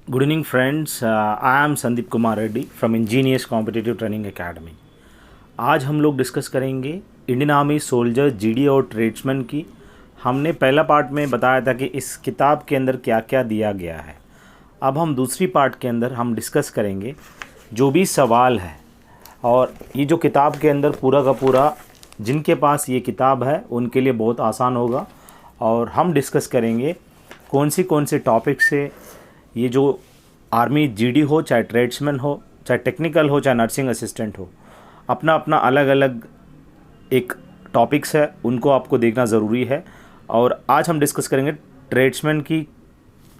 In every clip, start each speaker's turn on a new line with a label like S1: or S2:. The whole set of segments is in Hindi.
S1: Good evening, friends. I am Sandeep Kumar Reddy from Ingenious Competitive Training Academy. आज हम लोग डिस्कस करेंगे इंडियन आर्मी सोल्जर जीडी और ट्रेड्समैन की। हमने पहला पार्ट में बताया था कि इस किताब के अंदर क्या क्या दिया गया है। अब हम दूसरी पार्ट के अंदर हम डिस्कस करेंगे जो भी सवाल है, और ये जो किताब के अंदर पूरा का पूरा जिनके पास ये किताब है उनके लिए बहुत आसान होगा। और हम डिस्कस करेंगे कौन से टॉपिक से ये जो आर्मी जीडी हो, चाहे ट्रेड्समैन हो, चाहे टेक्निकल हो, चाहे नर्सिंग असिस्टेंट हो, अपना अपना अलग अलग एक टॉपिक्स है, उनको आपको देखना ज़रूरी है। और आज हम डिस्कस करेंगे ट्रेड्समैन की,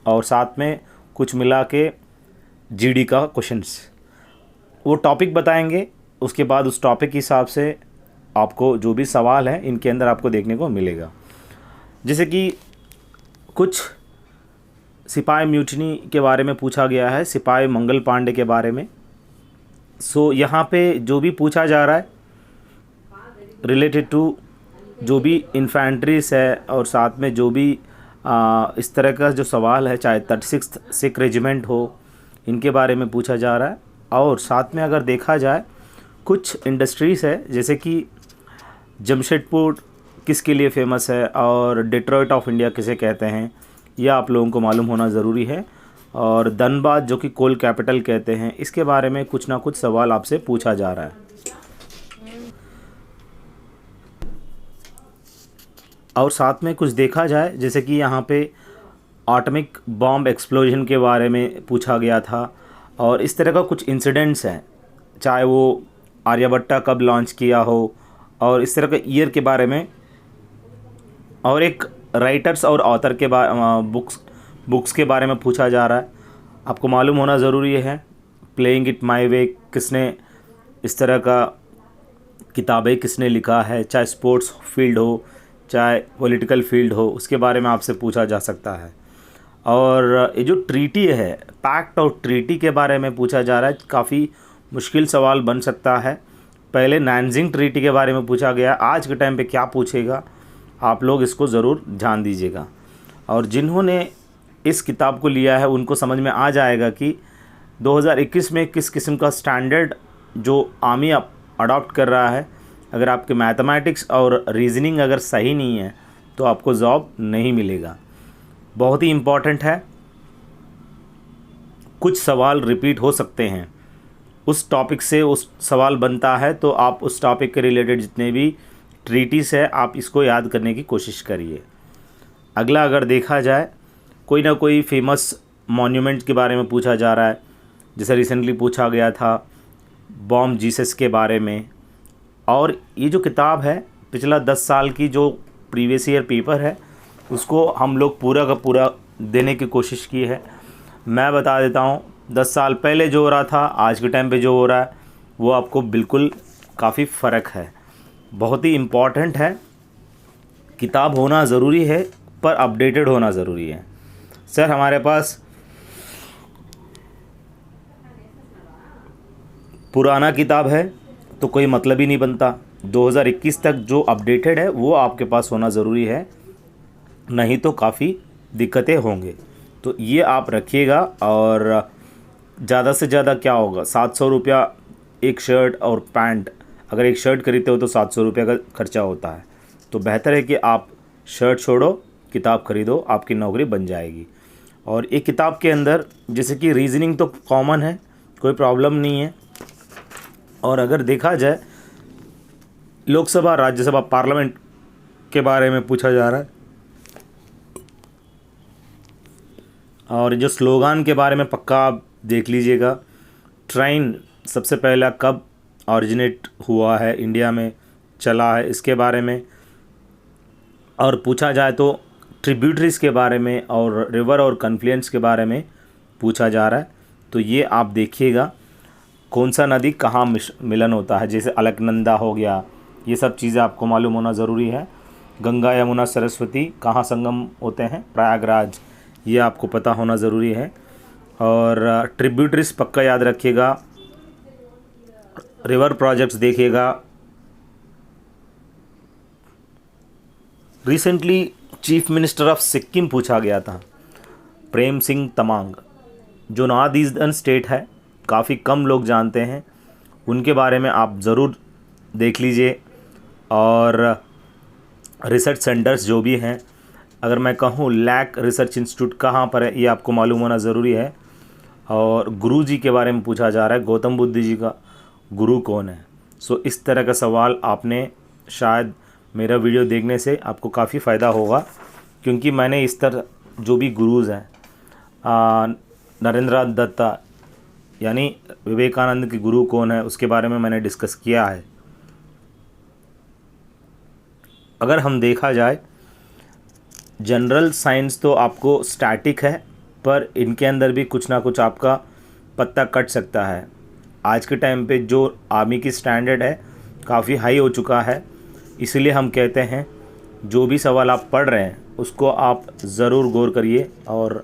S1: और साथ में कुछ मिला के जीडी का क्वेश्चंस, वो टॉपिक बताएंगे। उसके बाद उस टॉपिक के हिसाब से आपको जो भी सवाल है इनके अंदर आपको देखने को मिलेगा। जैसे कि कुछ सिपाही म्यूटनी के बारे में पूछा गया है, सिपाही मंगल पांडे के बारे में। सो यहाँ पे जो भी पूछा जा रहा है रिलेटेड टू जो भी इन्फेंट्रीज है, और साथ में जो भी इस तरह का जो सवाल है, चाहे 36 सिख रेजिमेंट हो, इनके बारे में पूछा जा रहा है। और साथ में अगर देखा जाए कुछ इंडस्ट्रीज़ है, जैसे कि जमशेदपुर किसके लिए फेमस है और डिट्रॉइट ऑफ इंडिया किसे कहते हैं, यह आप लोगों को मालूम होना ज़रूरी है। और धनबाद जो कि कोल कैपिटल कहते हैं, इसके बारे में कुछ ना कुछ सवाल आपसे पूछा जा रहा है। और साथ में कुछ देखा जाए, जैसे कि यहाँ पे एटॉमिक बॉम्ब एक्सप्लोजन के बारे में पूछा गया था, और इस तरह का कुछ इंसिडेंट्स हैं, चाहे वो आर्यभट्टा कब लॉन्च किया हो, और इस तरह के ईयर के बारे में। और एक राइटर्स और ऑथर के बुक्स के बारे में पूछा जा रहा है। आपको मालूम होना ज़रूरी है प्लेइंग इट माई वे किसने, इस तरह का किताबें किसने लिखा है, चाहे स्पोर्ट्स फील्ड हो, चाहे पॉलिटिकल फील्ड हो, उसके बारे में आपसे पूछा जा सकता है। और ये जो ट्रीटी है, पैक्ट और ट्रीटी के बारे में पूछा जा रहा है। काफ़ी मुश्किल सवाल बन सकता है। पहले नानजिंग ट्रीटी के बारे में पूछा गया, आज के टाइम पे क्या पूछेगा, आप लोग इसको ज़रूर ध्यान दीजिएगा। और जिन्होंने इस किताब को लिया है उनको समझ में आ जाएगा कि 2021 में किस किस्म का स्टैंडर्ड जो आर्मी अडॉप्ट कर रहा है। अगर आपके मैथमेटिक्स और रीजनिंग अगर सही नहीं है तो आपको जॉब नहीं मिलेगा। बहुत ही इम्पॉर्टेंट है। कुछ सवाल रिपीट हो सकते हैं, उस टॉपिक से उस सवाल बनता है, तो आप उस टॉपिक के रिलेटेड जितने भी ट्रीटीज़ है आप इसको याद करने की कोशिश करिए। अगला अगर देखा जाए, कोई ना कोई फेमस मॉन्यूमेंट के बारे में पूछा जा रहा है। जैसे रिसेंटली पूछा गया था बॉम जीसस के बारे में। और ये जो किताब है, पिछला 10 साल की जो प्रीवियस ईयर पेपर है, उसको हम लोग पूरा का पूरा देने की कोशिश की है। मैं बता देता हूँ, 10 साल पहले जो हो रहा था, आज के टाइम पे जो हो रहा है, वो आपको बिल्कुल काफ़ी फ़र्क है। बहुत ही इम्पॉर्टेंट है। किताब होना ज़रूरी है, पर अपडेटेड होना ज़रूरी है। सर, हमारे पास पुराना किताब है तो कोई मतलब ही नहीं बनता। 2021 तक जो अपडेटेड है वो आपके पास होना ज़रूरी है, नहीं तो काफ़ी दिक्कतें होंगे। तो ये आप रखिएगा। और ज़्यादा से ज़्यादा क्या होगा, 700 रुपया एक शर्ट और पैंट, अगर एक शर्ट खरीदते हो तो 700 रुपये का खर्चा होता है। तो बेहतर है कि आप शर्ट छोड़ो, किताब खरीदो, आपकी नौकरी बन जाएगी। और एक किताब के अंदर जैसे कि रीजनिंग तो कॉमन है, कोई प्रॉब्लम नहीं है। और अगर देखा जाए लोकसभा, राज्यसभा, पार्लियामेंट के बारे में पूछा जा रहा है। और जो स्लोगान के बारे में पक्का आप देख लीजिएगा। ट्रेन सबसे पहला कब ऑरिजिनेट हुआ है, इंडिया में चला है, इसके बारे में। और पूछा जाए तो ट्रिब्यूटरीज़ के बारे में और रिवर और कन्फ्लुएंस के बारे में पूछा जा रहा है। तो ये आप देखिएगा, कौन सा नदी कहाँ मिलन होता है, जैसे अलकनंदा हो गया, ये सब चीज़ें आपको मालूम होना ज़रूरी है। गंगा, यमुना, सरस्वती कहाँ संगम होते हैं, प्रयागराज, ये आपको पता होना ज़रूरी है। और ट्रिब्यूटरीज़ पक्का याद रखिएगा। रिवर प्रोजेक्ट्स देखिएगा। Recently chief minister of Sikkim पूछा गया था, प्रेम सिंह तमांग। जो नॉर्थ ईस्टर्न स्टेट है काफ़ी कम लोग जानते हैं, उनके बारे में आप ज़रूर देख लीजिए। और रिसर्च सेंटर्स जो भी हैं, अगर मैं कहूँ लैक रिसर्च इंस्टीट्यूट कहाँ पर है, ये आपको मालूम होना ज़रूरी है। और गुरु जी के बारे में पूछा जा रहा है, गौतम बुद्ध जी का गुरु कौन है। सो इस तरह का सवाल आपने शायद मेरा वीडियो देखने से आपको काफ़ी फ़ायदा होगा, क्योंकि मैंने इस तरह जो भी गुरुज़ हैं, नरेंद्र दत्ता यानी विवेकानंद के गुरु कौन है, उसके बारे में मैंने डिस्कस किया है। अगर हम देखा जाए, जनरल साइंस तो आपको स्टैटिक है, पर इनके अंदर भी कुछ ना कुछ आपका पत्ता कट सकता है। आज के टाइम पे जो आर्मी की स्टैंडर्ड है काफ़ी हाई हो चुका है, इसलिए हम कहते हैं जो भी सवाल आप पढ़ रहे हैं उसको आप ज़रूर गौर करिए और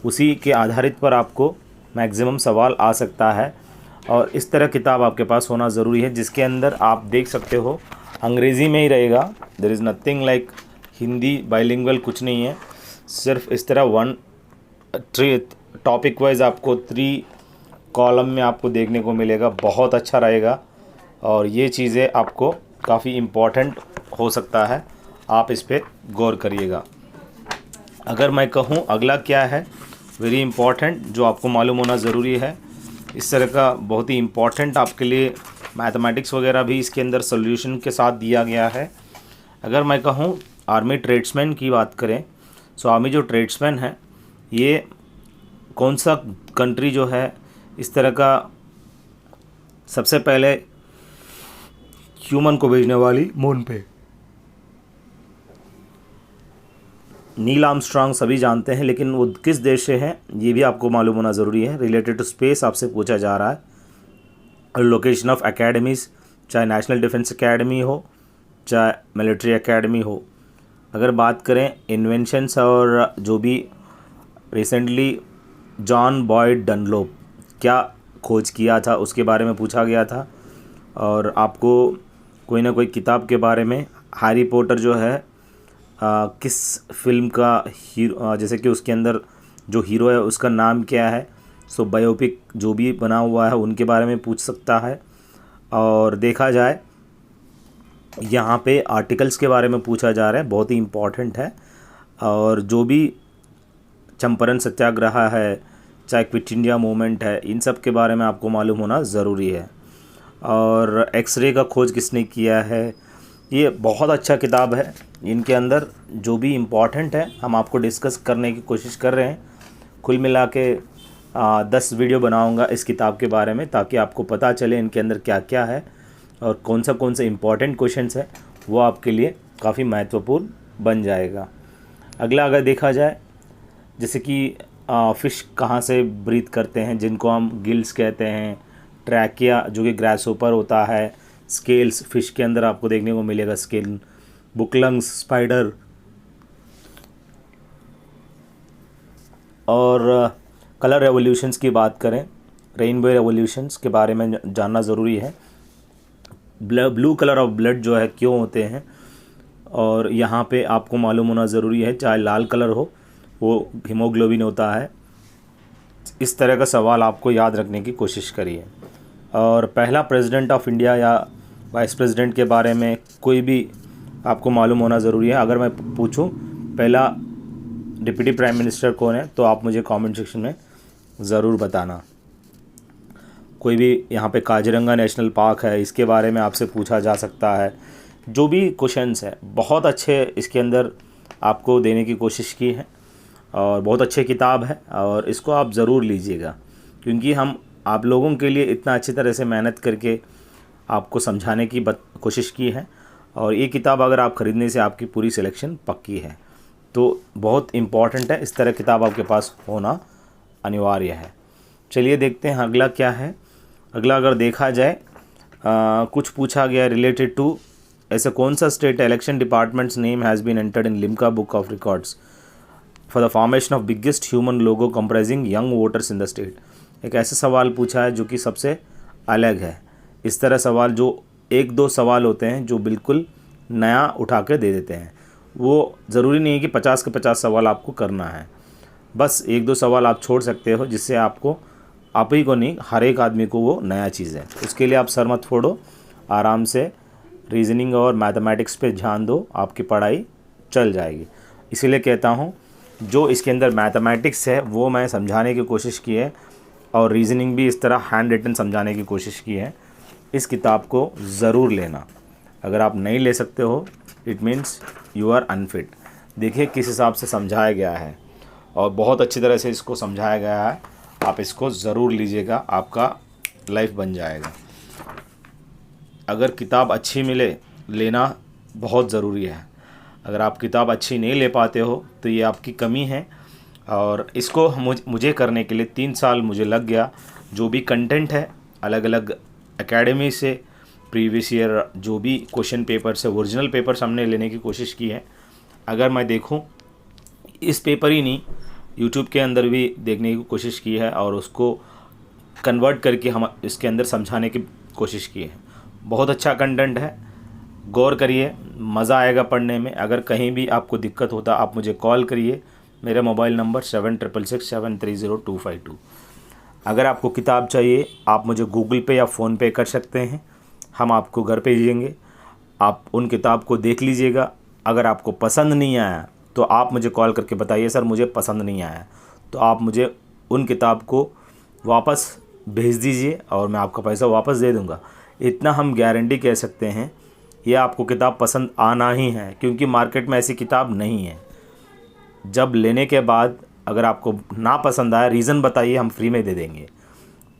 S1: उसी के आधारित पर आपको मैक्सिमम सवाल आ सकता है। और इस तरह किताब आपके पास होना ज़रूरी है जिसके अंदर आप देख सकते हो अंग्रेज़ी में ही रहेगा। There is nothing like Hindi bilingual कुछ नहीं है, सिर्फ इस तरह वन टॉपिक वाइज आपको 3 कॉलम में आपको देखने को मिलेगा। बहुत अच्छा रहेगा और ये चीज़ें आपको काफ़ी इम्पॉर्टेंट हो सकता है, आप इस पर गौर करिएगा। अगर मैं कहूँ अगला क्या है वेरी इम्पॉर्टेंट जो आपको मालूम होना ज़रूरी है, इस तरह का बहुत ही इम्पॉर्टेंट आपके लिए मैथमेटिक्स वगैरह भी इसके अंदर सॉल्यूशन के साथ दिया गया है। अगर मैं कहूँ आर्मी ट्रेड्समैन की बात करें, सो आर्मी जो ट्रेड्समैन है ये कौन सा कंट्री जो है इस तरह का सबसे पहले ह्यूमन को भेजने वाली मून पे, नील आर्मस्ट्रांग सभी जानते हैं, लेकिन वो किस देश से हैं ये भी आपको मालूम होना ज़रूरी है। रिलेटेड टू स्पेस आपसे पूछा जा रहा है। लोकेशन ऑफ एकेडमीज़, चाहे नेशनल डिफेंस एकेडमी हो चाहे मिलिट्री एकेडमी हो। अगर बात करें इन्वेंशंस और जो भी रिसेंटली जॉन बॉयड डनलोप क्या खोज किया था उसके बारे में पूछा गया था। और आपको कोई ना कोई किताब के बारे में, हैरी पॉटर जो है किस फिल्म का हीरो, जैसे कि उसके अंदर जो हीरो है उसका नाम क्या है, सो बायोपिक जो भी बना हुआ है उनके बारे में पूछ सकता है। और देखा जाए यहाँ पे आर्टिकल्स के बारे में पूछा जा रहा है, बहुत ही इम्पॉर्टेंट है। और जो भी चंपारण सत्याग्रह है चाहे क्विट इंडिया मूवमेंट है, इन सब के बारे में आपको मालूम होना ज़रूरी है। और एक्सरे का खोज किसने किया है, ये बहुत अच्छा किताब है। इनके अंदर जो भी इम्पॉर्टेंट है हम आपको डिस्कस करने की कोशिश कर रहे हैं। कुल मिला के 10 वीडियो बनाऊंगा इस किताब के बारे में, ताकि आपको पता चले इनके अंदर क्या क्या है और कौन से इम्पॉर्टेंट क्वेश्चंस है, वो आपके लिए काफ़ी महत्वपूर्ण बन जाएगा। अगला अगर देखा जाए, जैसे कि फ़िश कहाँ से ब्रीथ करते हैं, जिनको हम गिल्स कहते हैं, ट्रैकिया जो कि ग्रासहोपर होता है, स्केल्स फ़िश के अंदर आपको देखने को मिलेगा, स्केल, बुकलंग्स स्पाइडर। और कलर रेवोल्यूशंस की बात करें, रेनबो रेवोल्यूशंस के बारे में जानना ज़रूरी है। ब्लू कलर ऑफ ब्लड जो है क्यों होते हैं, और यहाँ पे आपको मालूम होना ज़रूरी है। चाहे लाल कलर हो वो हीमोग्लोबिन होता है। इस तरह का सवाल आपको याद रखने की कोशिश करिए। और पहला प्रेसिडेंट ऑफ इंडिया या वाइस प्रेसिडेंट के बारे में कोई भी आपको मालूम होना ज़रूरी है। अगर मैं पूछूं पहला डिप्टी प्राइम मिनिस्टर कौन है, तो आप मुझे कमेंट सेक्शन में ज़रूर बताना। कोई भी यहाँ पे काजीरंगा नेशनल पार्क है, इसके बारे में आपसे पूछा जा सकता है। जो भी क्वेश्चंस है बहुत अच्छे इसके अंदर आपको देने की कोशिश की है, और बहुत अच्छी किताब है और इसको आप ज़रूर लीजिएगा, क्योंकि हम आप लोगों के लिए इतना अच्छी तरह से मेहनत करके आपको समझाने की कोशिश की है। और ये किताब अगर आप ख़रीदने से आपकी पूरी सिलेक्शन पक्की है, तो बहुत इम्पॉर्टेंट है, इस तरह किताब आपके पास होना अनिवार्य है। चलिए देखते हैं अगला क्या है। अगला अगर देखा जाए, कुछ पूछा गया रिलेटेड टू ऐसे कौन सा state election departments name has been entered in Limca book of records for the formation of biggest human logo comprising young voters in the state. एक ऐसा सवाल पूछा है जो कि सबसे अलग है। इस तरह सवाल जो 1-2 सवाल होते हैं जो बिल्कुल नया उठा के दे देते हैं, वो ज़रूरी नहीं है कि 50 के 50 सवाल आपको करना है। बस 1-2 सवाल आप छोड़ सकते हो, जिससे आपको, आप ही को नहीं, हर एक आदमी को वो नया चीज़ है। उसके लिए आप सर मत फोड़ो, आराम से रीजनिंग और मैथमेटिक्स पे ध्यान दो, आपकी पढ़ाई चल जाएगी। इसीलिए कहता हूँ, जो इसके अंदर मैथमेटिक्स है वो मैं समझाने की कोशिश की है, और रीजनिंग भी इस तरह हैंड रिटन समझाने की कोशिश की है। इस किताब को ज़रूर लेना। अगर आप नहीं ले सकते हो, it means you are unfit. देखिए किस हिसाब से समझाया गया है, और बहुत अच्छी तरह से इसको समझाया गया है। आप इसको ज़रूर लीजिएगा, आपका लाइफ बन जाएगा। अगर किताब अच्छी मिले, लेना बहुत ज़रूरी है। अगर आप किताब अच्छी नहीं ले पाते हो तो ये आपकी कमी है, और इसको मुझे करने के लिए 3 साल मुझे लग गया। जो भी कंटेंट है, अलग अलग एकेडमी से प्रीवियस ईयर जो भी क्वेश्चन पेपर से ओरिजिनल पेपर्स हमने लेने की कोशिश की है। अगर मैं देखूं, इस पेपर ही नहीं, यूट्यूब के अंदर भी देखने की कोशिश की है, और उसको कन्वर्ट करके हम इसके अंदर समझाने की कोशिश की है। बहुत अच्छा कंटेंट है, गौर करिए, मज़ा आएगा पढ़ने में। अगर कहीं भी आपको दिक्कत होता, आप मुझे कॉल करिए। मेरा मोबाइल नंबर 7667302552। अगर आपको किताब चाहिए, आप मुझे गूगल पे या फ़ोन पे कर सकते हैं, हम आपको घर भेजेंगे। आप उन किताब को देख लीजिएगा। अगर आपको पसंद नहीं आया तो आप मुझे कॉल करके बताइए, सर मुझे पसंद नहीं आया, तो आप मुझे उन किताब को वापस भेज दीजिए, और मैं आपका पैसा वापस दे दूँगा। इतना हम गारंटी कह सकते हैं, यह आपको किताब पसंद आना ही है, क्योंकि मार्केट में ऐसी किताब नहीं है। जब लेने के बाद अगर आपको ना पसंद आया, रीज़न बताइए, हम फ्री में दे देंगे।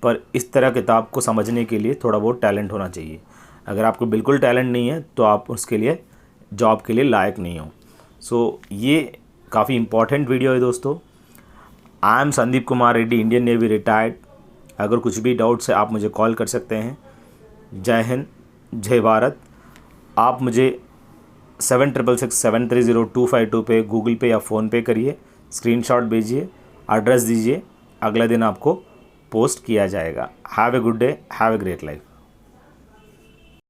S1: पर इस तरह किताब को समझने के लिए थोड़ा बहुत टैलेंट होना चाहिए। अगर आपको बिल्कुल टैलेंट नहीं है तो आप उसके लिए, जॉब के लिए लायक नहीं हो। सो ये काफ़ी इम्पॉर्टेंट वीडियो है दोस्तों। I am Sandeep Kumar Reddy, Indian navy retired. अगर कुछ भी डाउट्स है आप मुझे कॉल कर सकते हैं। जय हिंद, जय भारत। आप मुझे 7667302552 पे गूगल पे या फ़ोन पे करिए, स्क्रीनशॉट भेजिए, एड्रेस दीजिए, अगला दिन आपको पोस्ट किया जाएगा। Have a good day, have a great life.